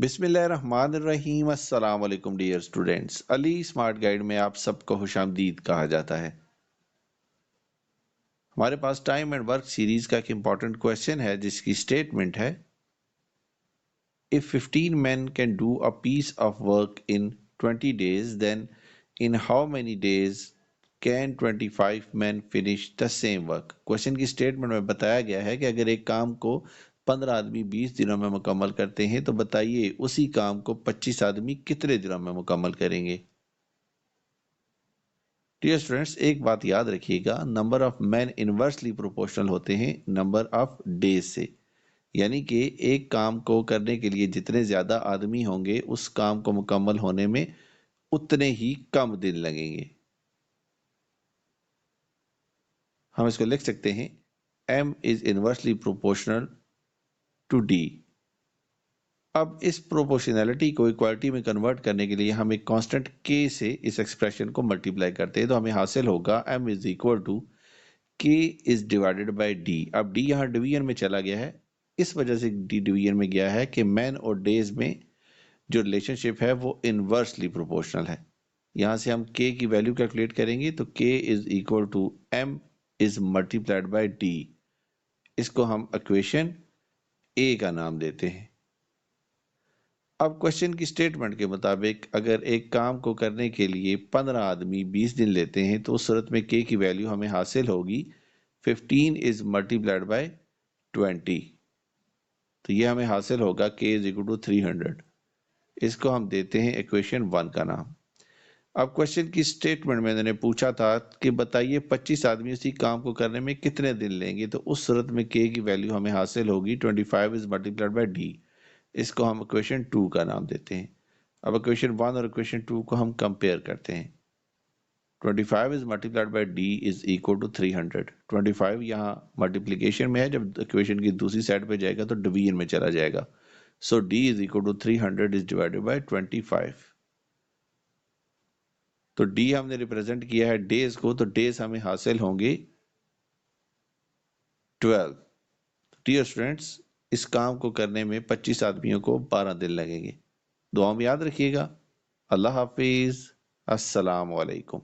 बिस्मिल्लाहिर्रहमानिर्रहीम। अस्सलाम वालेकुम dear students. Ali smart guide में आप सबको खुशामदीद कहा जाता है। हमारे पास टाइम एंड वर्क सीरीज का एक इम्पॉर्टेंट क्वेश्चन है जिसकी स्टेटमेंट है, if 15 men can do a piece of work in 20 days, then in how many days can 25 men finish the same work? Question की स्टेटमेंट में बताया गया है कि अगर एक काम को 15 आदमी 20 दिनों में मुकम्मल करते हैं तो बताइए उसी काम को 25 आदमी कितने दिनों में मुकम्मल करेंगे। डियर स्टूडेंट्स, एक बात याद रखिएगा, number of man inversely proportional होते हैं नंबर ऑफ डेज से, यानी कि एक काम को करने के लिए जितने ज्यादा आदमी होंगे उस काम को मुकम्मल होने में उतने ही कम दिन लगेंगे। हम इसको लिख सकते हैं, m is inversely proportional to d। अब इस प्रोपोर्शनैलिटी को इक्वालिटी में कन्वर्ट करने के लिए हम एक कांस्टेंट k से इस एक्सप्रेशन को मल्टीप्लाई करते हैं तो हमें हासिल होगा m is equal to k is divided by d। अब d यहाँ डिवीजन में चला गया है, इस वजह से d डिवीजन में गया है कि मैन और डेज में जो रिलेशनशिप है वो इनवर्सली प्रोपोर्शनल है। यहाँ से हम k की वैल्यू कैलकुलेट करेंगे तो k is equal to m is multiplied by d। इसको हम इक्वेशन a का नाम देते हैं। अब क्वेश्चन की स्टेटमेंट के मुताबिक अगर एक काम को करने के लिए 15 आदमी 20 दिन लेते हैं तो उस सूरत में k की वैल्यू हमें हासिल होगी 15 इज मल्टीप्लाइड बाय 20। तो ये हमें हासिल होगा k इज इक्वल टू 300। इसको हम देते हैं इक्वेशन 1 का नाम। अब क्वेश्चन की स्टेटमेंट में मैंने पूछा था कि बताइए 25 आदमी उसी काम को करने में कितने दिन लेंगे, तो उस सूरत में k की वैल्यू हमें हासिल होगी 25 इज मल्टीप्लाइड बाय d। इसको हम इक्वेशन 2 का नाम देते हैं। अब इक्वेशन 1 और इक्वेशन 2 को हम कंपेयर करते हैं। 25 is multiplied by d is equal to 300। 25 यहाँ मल्टीप्लिकेशन में है, जब इक्वेशन की दूसरी साइड पे जाएगा तो डिवीजन में चला जाएगा। So d is equal to 300 is divided by 25। तो d हमने रिप्रेजेंट किया है डेज को, तो डेज हमें हासिल होंगे 12। डियर स्टूडेंट्स, इस काम को करने में 25 आदमियों को 12 दिन लगेंगे। दुआ में याद रखिएगा। अल्लाह हाफिज। अस्सलाम वालेकुम।